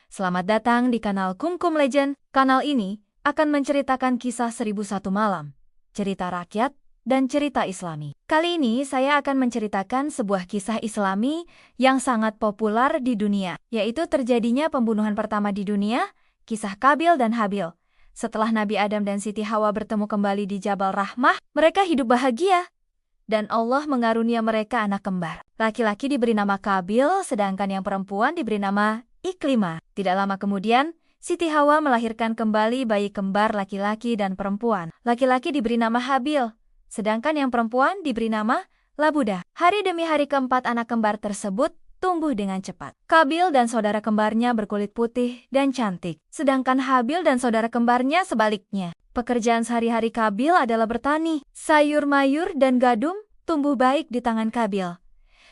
Selamat datang di kanal Kumkum Legend. Kanal ini akan menceritakan kisah 1001 malam, cerita rakyat, dan cerita Islami. Kali ini saya akan menceritakan sebuah kisah Islami yang sangat populer di dunia, yaitu terjadinya pembunuhan pertama di dunia, kisah Qabil dan Habil. Setelah Nabi Adam dan Siti Hawa bertemu kembali di Jabal Rahmah, mereka hidup bahagia. Dan Allah mengarunia mereka anak kembar. Laki-laki diberi nama Qabil, sedangkan yang perempuan diberi nama Iklimah. Tidak lama kemudian, Siti Hawa melahirkan kembali bayi kembar laki-laki dan perempuan. Laki-laki diberi nama Habil, sedangkan yang perempuan diberi nama Labudah. Hari demi hari keempat anak kembar tersebut tumbuh dengan cepat. Qabil dan saudara kembarnya berkulit putih dan cantik, sedangkan Habil dan saudara kembarnya sebaliknya. Pekerjaan sehari-hari Qabil adalah bertani. Sayur mayur dan gadum tumbuh baik di tangan Qabil.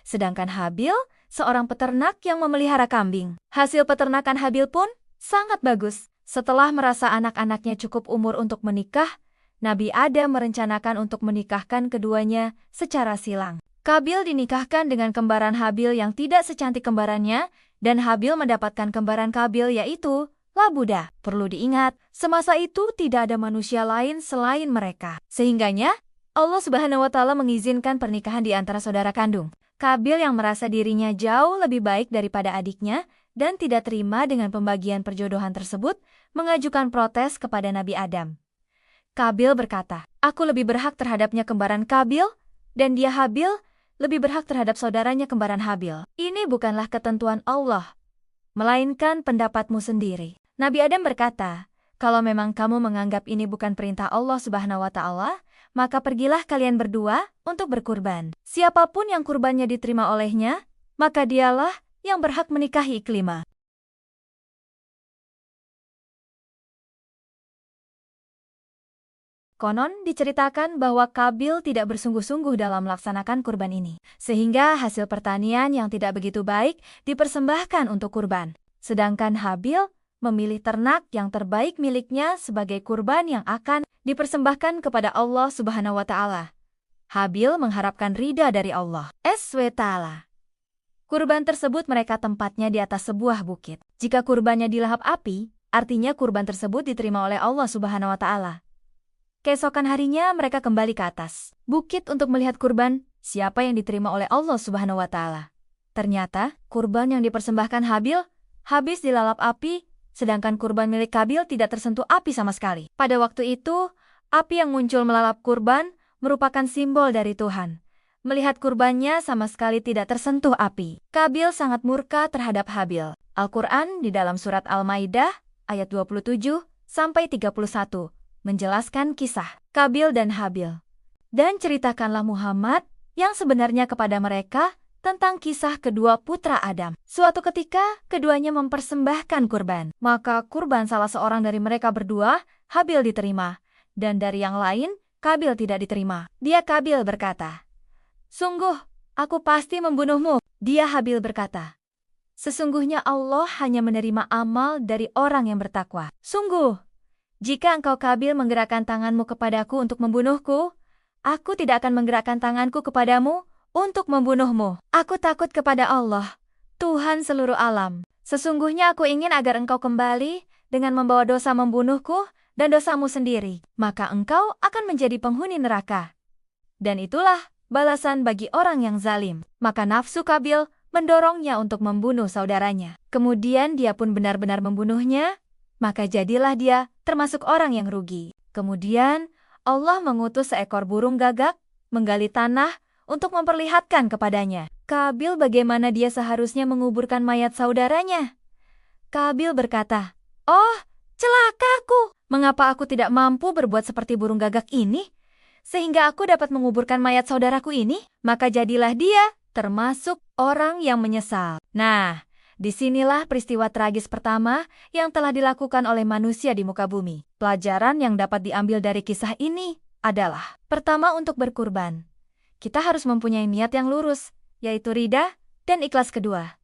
Sedangkan Habil seorang peternak yang memelihara kambing. Hasil peternakan Habil pun sangat bagus. Setelah merasa anak-anaknya cukup umur untuk menikah, Nabi Adam merencanakan untuk menikahkan keduanya secara silang. Qabil dinikahkan dengan kembaran Habil yang tidak secantik kembarannya, dan Habil mendapatkan kembaran Qabil yaitu Labudah. Perlu diingat, semasa itu tidak ada manusia lain selain mereka. Sehingganya, Allah Subhanahu wa Ta'ala mengizinkan pernikahan di antara saudara kandung. Qabil yang merasa dirinya jauh lebih baik daripada adiknya dan tidak terima dengan pembagian perjodohan tersebut, mengajukan protes kepada Nabi Adam. Qabil berkata, "Aku lebih berhak terhadapnya kembaran Qabil, dan dia Habil lebih berhak terhadap saudaranya kembaran Habil. Ini bukanlah ketentuan Allah, melainkan pendapatmu sendiri." Nabi Adam berkata, "Kalau memang kamu menganggap ini bukan perintah Allah Subhanahu wa Ta'ala, maka pergilah kalian berdua untuk berkurban. Siapapun yang kurbannya diterima olehnya, maka dialah yang berhak menikahi Iklimah." Konon diceritakan bahwa Qabil tidak bersungguh-sungguh dalam melaksanakan kurban ini, sehingga hasil pertanian yang tidak begitu baik dipersembahkan untuk kurban. Sedangkan Habil memilih ternak yang terbaik miliknya sebagai kurban yang akan dipersembahkan kepada Allah Subhanahu wa Ta'ala. Habil mengharapkan ridha dari Allah SWT. Kurban tersebut mereka tempatnya di atas sebuah bukit. Jika kurbannya dilahap api, artinya kurban tersebut diterima oleh Allah Subhanahu wa Ta'ala. Keesokan harinya mereka kembali ke atas bukit untuk melihat kurban siapa yang diterima oleh Allah Subhanahu wa Ta'ala. Ternyata kurban yang dipersembahkan Habil habis dilalap api, sedangkan kurban milik Qabil tidak tersentuh api sama sekali. Pada waktu itu, api yang muncul melalap kurban merupakan simbol dari Tuhan. Melihat kurbannya sama sekali tidak tersentuh api, Qabil sangat murka terhadap Habil. Al-Quran di dalam surat Al-Maidah ayat 27-31 menjelaskan kisah Qabil dan Habil. Dan ceritakanlah Muhammad yang sebenarnya kepada mereka tentang kisah kedua putra Adam. Suatu ketika, keduanya mempersembahkan kurban. Maka kurban salah seorang dari mereka berdua, Habil diterima. Dan dari yang lain, Qabil tidak diterima. Dia Qabil berkata, "Sungguh, aku pasti membunuhmu." Dia Habil berkata, "Sesungguhnya Allah hanya menerima amal dari orang yang bertakwa. Sungguh, jika engkau Qabil menggerakkan tanganmu kepadaku untuk membunuhku, aku tidak akan menggerakkan tanganku kepadamu untuk membunuhmu. Aku takut kepada Allah, Tuhan seluruh alam. Sesungguhnya aku ingin agar engkau kembali dengan membawa dosa membunuhku dan dosamu sendiri. Maka engkau akan menjadi penghuni neraka. Dan itulah balasan bagi orang yang zalim." Maka nafsu Qabil mendorongnya untuk membunuh saudaranya. Kemudian dia pun benar-benar membunuhnya, maka jadilah dia termasuk orang yang rugi. Kemudian Allah mengutus seekor burung gagak menggali tanah untuk memperlihatkan kepadanya Qabil bagaimana dia seharusnya menguburkan mayat saudaranya. Qabil berkata, "Oh, celakaku! Mengapa aku tidak mampu berbuat seperti burung gagak ini, sehingga aku dapat menguburkan mayat saudaraku ini?" Maka jadilah dia termasuk orang yang menyesal. Nah, disinilah peristiwa tragis pertama yang telah dilakukan oleh manusia di muka bumi. Pelajaran yang dapat diambil dari kisah ini adalah, pertama, untuk berkurban, kita harus mempunyai niat yang lurus, yaitu ridha dan ikhlas. Kedua,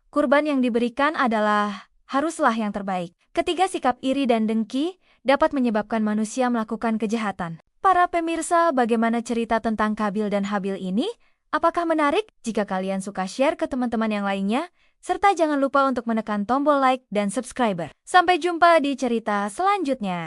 kurban yang diberikan adalah haruslah yang terbaik. Ketiga, sikap iri dan dengki dapat menyebabkan manusia melakukan kejahatan. Para pemirsa, bagaimana cerita tentang Qabil dan Habil ini? Apakah menarik? Jika kalian suka share ke teman-teman yang lainnya, Serta jangan lupa untuk menekan tombol like dan subscriber. Sampai jumpa di cerita selanjutnya.